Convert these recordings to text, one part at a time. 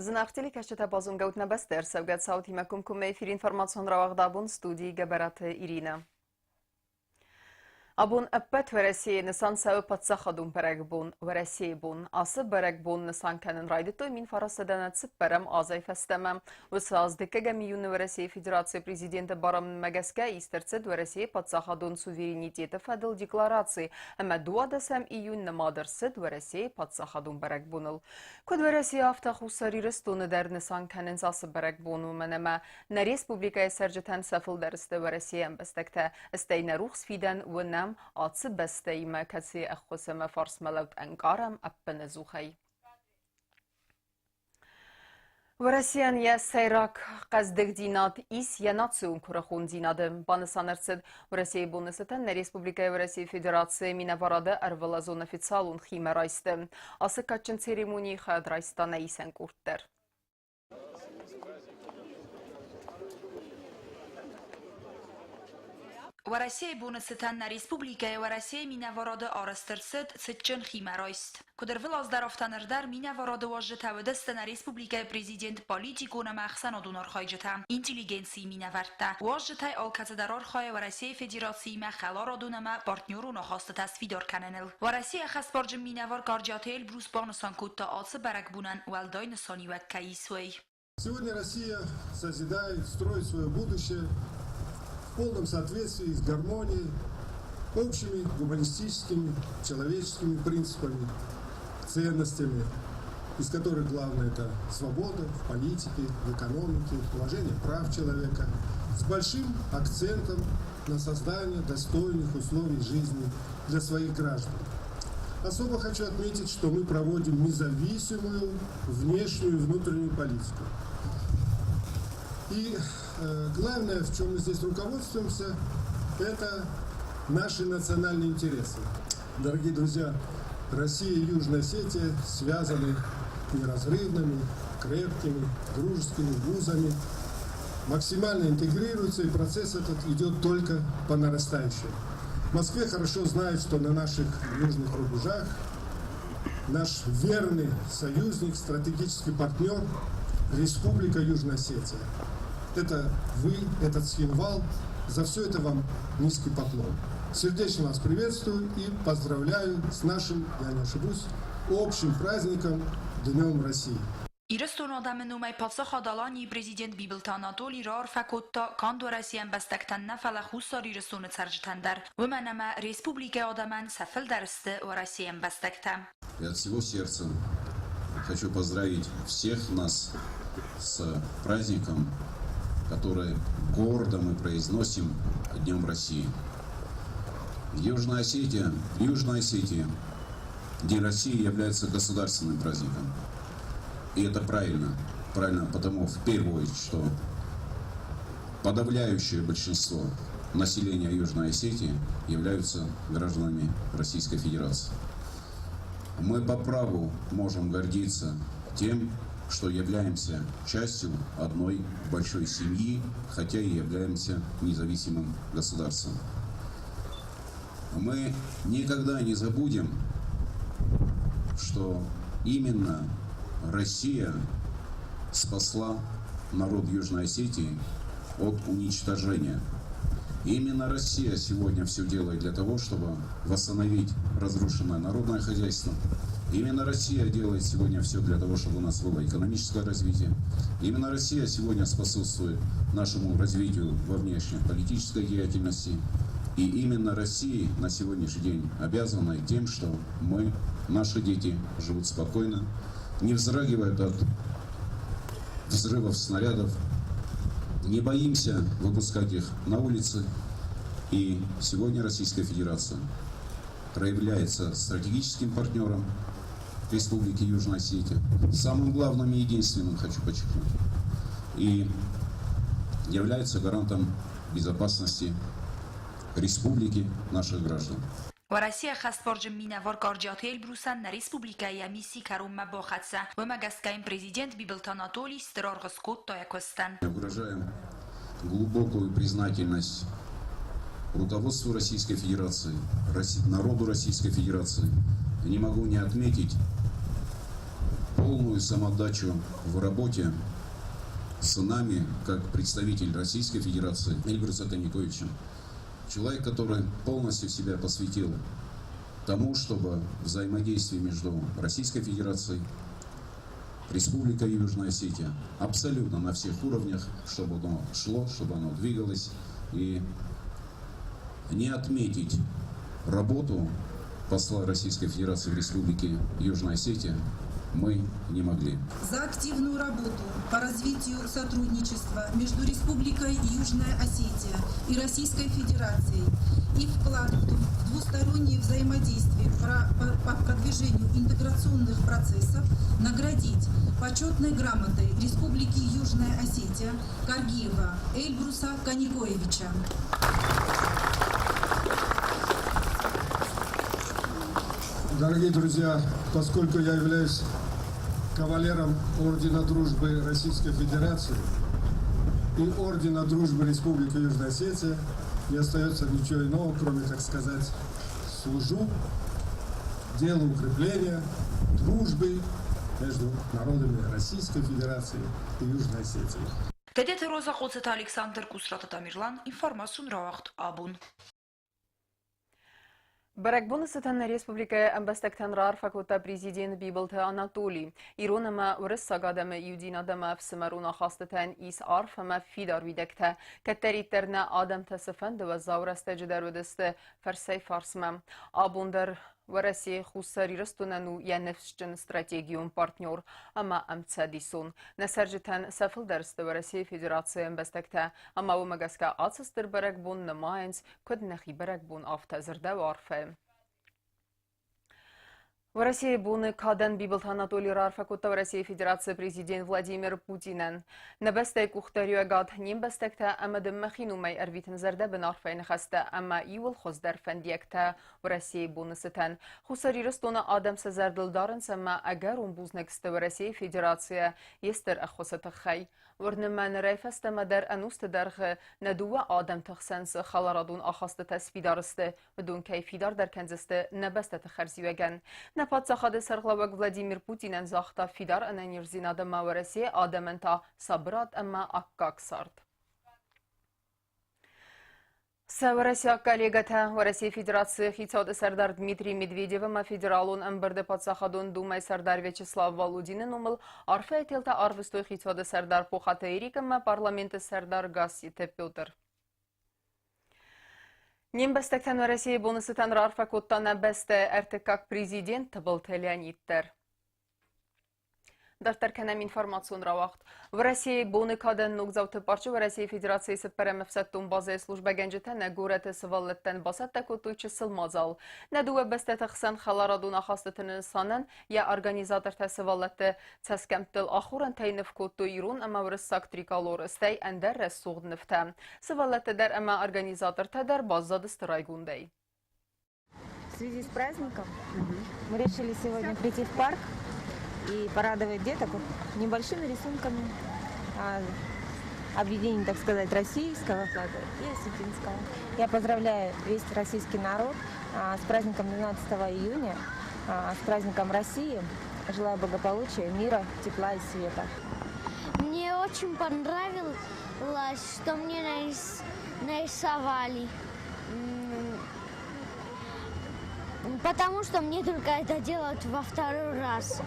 Знахтели кашета базун гаутна бастер савгат сауti макум куме эфир информацион равагдабун студии Габарат Ирина. Абун аппет вересие несан сау патсахадун перекбун вересие бун асы берекбун несан канен райдытой мин фарасаданат сыпперам азай фестемем высаз декеге миюны вересие федерации президенты барам мегеске истерцет вересие патсахадун суверенитеты федел декларации эме дуадасам июнь намадырсыд вересие патсахадун берекбуныл. Код вересие автахусари рестуны дер несан канен асы берекбуну менеме на республика сержетен сафыл дерсте вересие эмбестекте استينا روخس فيدن ونم عاطس بستي ما كسي أخوسما فارس ملوت أنقارم أبن زوخي ورسيان يا سيراك قصدك دينات إيس يناتسون كرخون دينادم بانسانرسد ورسي بونستن ريسبوبليكا ورسي فيدراتسي من ورادة أرفلا زون فيتسالون خيمة رايستم أسكاتشن سيريموني خاد رايستان إيسان كورتر ورسي بونستان ريسبوبليكا ورسي من ورادة آرسترسد ستشن خيمة رايست كدر فلاز در افتانردر من ورادة واجه تودستن ريسبوبليكا بريزيدنت پالیتیکون مخصن دونار خایجتم اینتلیگنسی من ورده واجه تای آلکتدرار خای ورسي فدراسی مخلار دونما پارتنیورون خواست تصفیدار کننل ورسي اخص بارج من ور کارجاتیل بروس بانسان کتا آتس برک بونن والدای نسانی و کیسوی. Сегодня Россия созидает, строит свое будущее в полном соответствии с гармонией, общими гуманистическими, человеческими принципами, ценностями, из которых главное это свобода в политике, в экономике, уважение прав человека, с большим акцентом на создание достойных условий жизни для своих граждан. Особо хочу отметить, что мы проводим независимую внешнюю и внутреннюю политику. И главное, в чем мы здесь руководствуемся, это наши национальные интересы. Дорогие друзья, Россия и Южная Осетия связаны неразрывными, крепкими, дружескими вузами, максимально интегрируются, и процесс этот идет только по нарастающей. В Москве хорошо знают, что на наших южных рубежах наш верный союзник, стратегический партнер Республика Южная Осетия. Это вы, этот Схинвал. За все это вам низкий поклон. Сердечно вас приветствую и поздравляю с нашим, я не ошибусь, общим праздником Днем России. ایرستون آدم نومی پاسخ آدالانی پرزیدنت بیبلتان آتولی رار فکوتا کاندو رسیم بستکتن نفل خوصار ایرستون ترجتندر و منما республика آدمان سفل درسته و رسیم بستکتم. Я от всего сердца хочу поздравить всех нас с праздником, который гордо мы произносим Днем России. Южная Осетия, День России является государственным праздником. И это правильно. Правильно потому, в первую очередь, что подавляющее большинство населения Южной Осетии являются гражданами Российской Федерации. Мы по праву можем гордиться тем, что являемся частью одной большой семьи, хотя и являемся независимым государством. Мы никогда не забудем, что именно Россия спасла народ Южной Осетии от уничтожения. И именно Россия сегодня все делает для того, чтобы восстановить разрушенное народное хозяйство. Именно Россия делает сегодня все для того, чтобы у нас было экономическое развитие. Именно Россия сегодня способствует нашему развитию во внешнеполитической деятельности. И именно Россия на сегодняшний день обязана тем, что наши дети живут спокойно, не вздрагивают от взрывов снарядов, не боимся выпускать их на улицы. И сегодня Российская Федерация проявляется стратегическим партнером Республики Южная Осетия, самым главным и единственным, хочу подчеркнуть, и является гарантом безопасности республики, наших граждан. ورسي خاص برج مينافور كارجاتيل بروسان نا ريسبوبليكا يا ميسي كاروم مباخاتسا وماغاسكاين بريزيدنت بيبلتان Анатолий Стерар Госкот Тоякостан. Выражаем глубокую признательность руководству Российской Федерации, народу Российской Федерации. Не могу не отметить полную самоотдачу в работе с нами, как представитель Российской Федерации Эльбруса Каниковича. Человек, который полностью себя посвятил тому, чтобы взаимодействие между Российской Федерацией, Республикой Южная Осетия абсолютно на всех уровнях, чтобы оно шло, чтобы оно двигалось. И не отметить работу посла Российской Федерации в Республике Южная Осетия мы не могли. За активную работу по развитию сотрудничества между Республикой Южная Осетия и Российской Федерацией и вклад в двустороннее взаимодействие по продвижению интеграционных процессов наградить почетной грамотой Республики Южная Осетия Каргиева Эльбруса Каникоевича. Дорогие друзья, поскольку я являюсь кавалером Ордена Дружбы Российской Федерации и Ордена Дружбы Республики Южная Осетия, не остается ничего иного, кроме, как сказать, служу делу укрепления дружбы между народами Российской Федерации и Южной Осетии. Դեդեթե Ռոզա Խոցեթ Ալեքսանդր Կուսրատատամիրլան, ինվորմասուն ռաղաղթ աբուն։ Баракбуны сытанна республика амбастактан рарфакута президент Бибалта Анатолий. Иронама урыссагадама юдинадама всемаруна хастатан ис арфама фидар видекта. Каттериттерна адам тасыфанды ва заурасты жидарудысты фарсай фарсма. Абундар Россия хусари растунану я нефсчен стратегиум партнер, ама амцадисон. Насаржитан сафылдарысты Россия Федерация амбастакта, ама умагаска ацыстыр баракбун намайнс, көднахи баракбун автазырда варфе. В России буны кадан Бибалт Анатолий Рарфакута в России Федерация президент Владимир Путинен. Набастай кухтарюагад нимбастакта амадым махинумай арвитен зардабын арфайн хаста ама иул хоздар фандиекта в России буны сытан. Хусари растона адам сазардылдарын сама агар умбузнексты в России Федерация естер ахосатахай. ورنمان ريفست مدر أنوست درخ ندوة آدم تخسنس خلاردون آخاست تسفيدارست بدون كيفيدار در كنزست نبست تخرزيوگن. نپاد سخاد سرغلوگ ولادیمیر پوتین انزاختا فیدار انانیرزینا دم ورسی آدمن تا صبرات اما اکاک سارد. Россия коллегата в России Федерации хитсауды сардар Дмитрий Медведевым федералун амбарды подсахадун думай сардар Вячеслав Володинин умыл арфа этелта арвыстой хитсауды сардар похата эрикам парламенты сардар Гаси Петр. Нембестектен в России бонусытан арфа коттана бесте эртек как президент был Леониттер. Дартарканам информацион равахт. В России боны кадан нугзауты парчу в России Федерации сепперемефсеттун базы служба генджетен гураты сываллеттен басатта котуйчы сылмазал. Надуа бесте тахсан халарадуна хастытын санан я организатор тасываллетты цаскемтыл ахуран тайныв котту ирун ама врыссак триколор стай эндер рессугднывта. Сываллетты дар ама организатор тадар баззады стырайгундай. В связи с праздником мы решили сегодня прийти в парк и порадовать деток небольшими рисунками объединения, так сказать, российского флага и осетинского. Я поздравляю весь российский народ с праздником 12 июня, с праздником России. Желаю благополучия, мира, тепла и света. Мне очень понравилось, что мне нарисовали. Потому что мне только это делают во второй раз.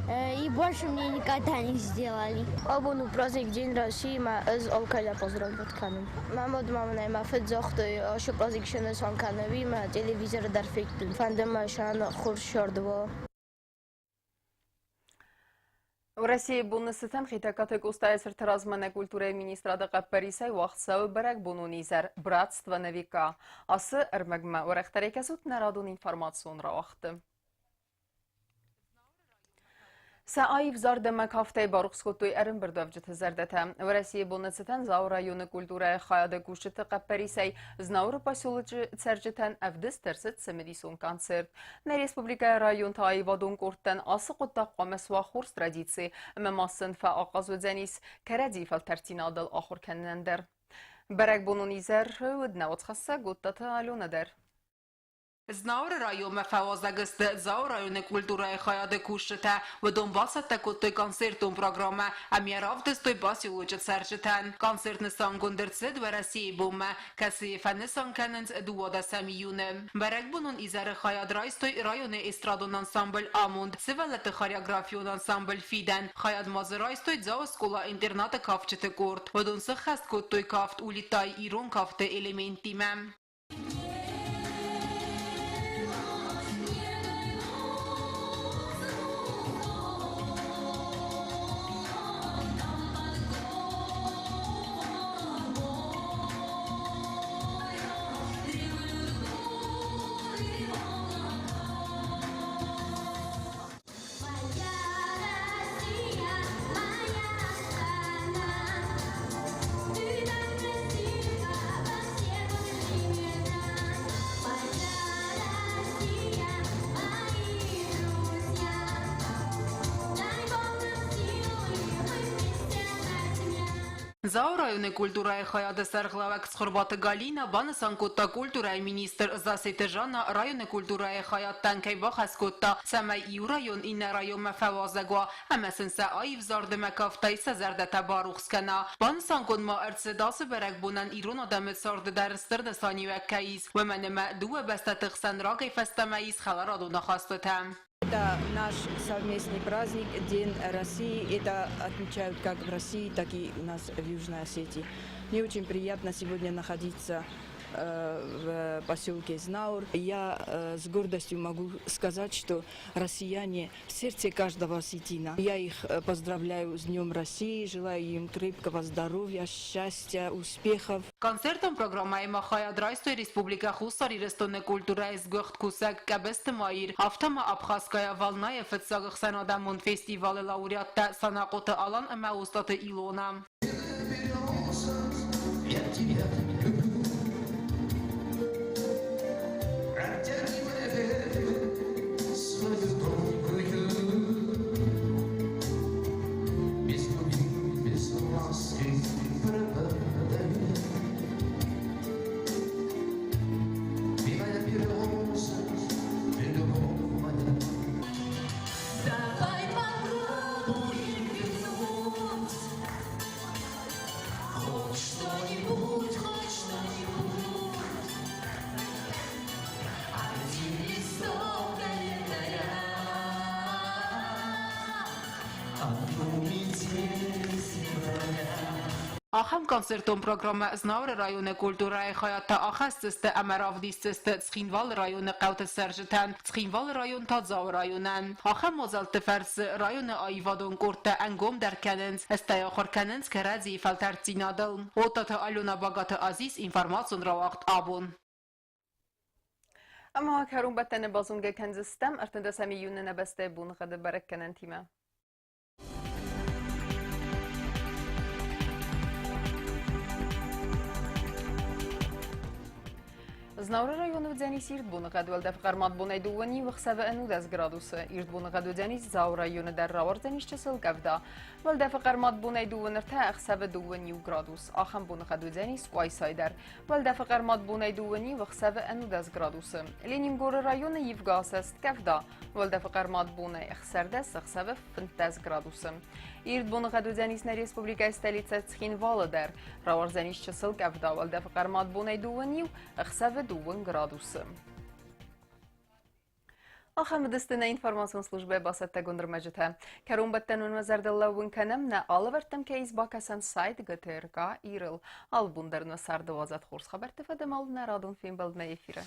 И больше мне никогда не сделали. Абуну праздник День России ма аз алкайла поздравлять каным. Мамад мамнай ма федзохты ашу праздник шенесан канави ма телевизор дар фикр. Фандам шан хуршардво. В России бонусытан хитакатык устая сыртыразмана культура министрада Капарисай вахтсау барак бонунизер братство на века. Асы эрмагма урахтарекасут нарадун информацион равахты. Саайв зардамак хафтай барухскотуй эрмбердовжит зардата. В России бонусытан зау районы культура хаяда кушыты Капарисай знауры поселочы церджитан авдыстерсит самедисон концерт. На республика район таайвадун курттан асы куттак қамасва хурс традиции мамасын фа ақазудзанис карадифал тартинадыл ахур кеннендер. Барак бонунизер удна отхасса гуттата алюнадер. Знаur райома фавозагысты Зау районы культуры хаяды кушыта, в Донбасса такой концертом программа, а миравды стой баси лучит саржитан. Концертный сангундерцы два России бума, касы фаны санканенс дуода сами юны. Барагбунун изары хаяд райстой районы эстрадон ансамбль Амунд, сывалаты хореографион ансамбль Фидан, хаяд мазы райстой Зау скола интерната кавчыты корт. В Донсы хаст коттой кафт улитай ирон кафты элементима. Зау районы культуры хаяды сарглавак схорбаты Галина, баны санкутта культура министр засыты Жанна, районы культуры хаяттан кайба хаскутта, самай ию район инна район мафавазагва, амасынса айв зарды макафтай сазарда табарухскана. Баны санкун ма арцидасы барак бунан ирон адамет сарды дарыстыр дасани ваккаиз, ваманема дуа бастатықсан рагай фастамаиз халарадуна хастутам. Это наш совместный праздник, День России. Это отмечают как в России, так и у нас в Южной Осетии. Мне очень приятно сегодня находиться в поселке Знаур. Я с гордостью могу сказать, что россияне в сердце каждого осетина. Я их поздравляю с Днем России, желаю им крепкого здоровья, счастья, успехов. Концертом программы Махая Драйстой Республика Хусари Рестонной культуры из Гохт Кусак Кабесты Майир. Автома Абхазская волна и Фетсагах Санадамун фестиваля лауреата Санакота Алан Маустата Илона. Ахам концертом программа Знаур районы культуры хаята ахастысты амаравдистысты Цхинвал районы қауты саржитан, Цхинвал район Тазау районан. Ахам мозалты фарсы районы айвадон корта ангом дарканенс, эстая хорканенс керази фалтартинадыл. Отата Алюна Багаты Азиз информацион равахт абун. اما كارون بتن بازونگه کنزستم ارتنده سمیون نبسته بون خد برک کنن تیمه. Знаур районы в Дзянис ирдбуны гадвелда фqarmat бунай дувани вахсава анудаз градусы. Ирдбуны гаду Дзянис Зау районы дар равар Дзянис часыл гавда. Велда фqarmat бунай дуваныр та ахсава дувани градус. Ахам буны гаду Дзянис Уайсайдар. Велда фqarmat бунай дувани вахсава анудаз градусы. Ленингор районы Евгасаст гавда. Велда фqarmat бунай ахсардас ахсава финтаз градусы. Ирдбуны гаду Дзянис на республика столица Цхинвала дар. Равар Дзянис часыл гавда. Велда фqarmat бунай дувани ахсава 2 градусы. آخر دستنا інформаціон служби басатта гундырмажыта. Карун баттан унмазардаллауын канам на алывартам кейз бакасан сайт ГТРК ирыл. Ал бундарны сарды вазат хорс хабарты фадам алына радон фин балдна эфирі.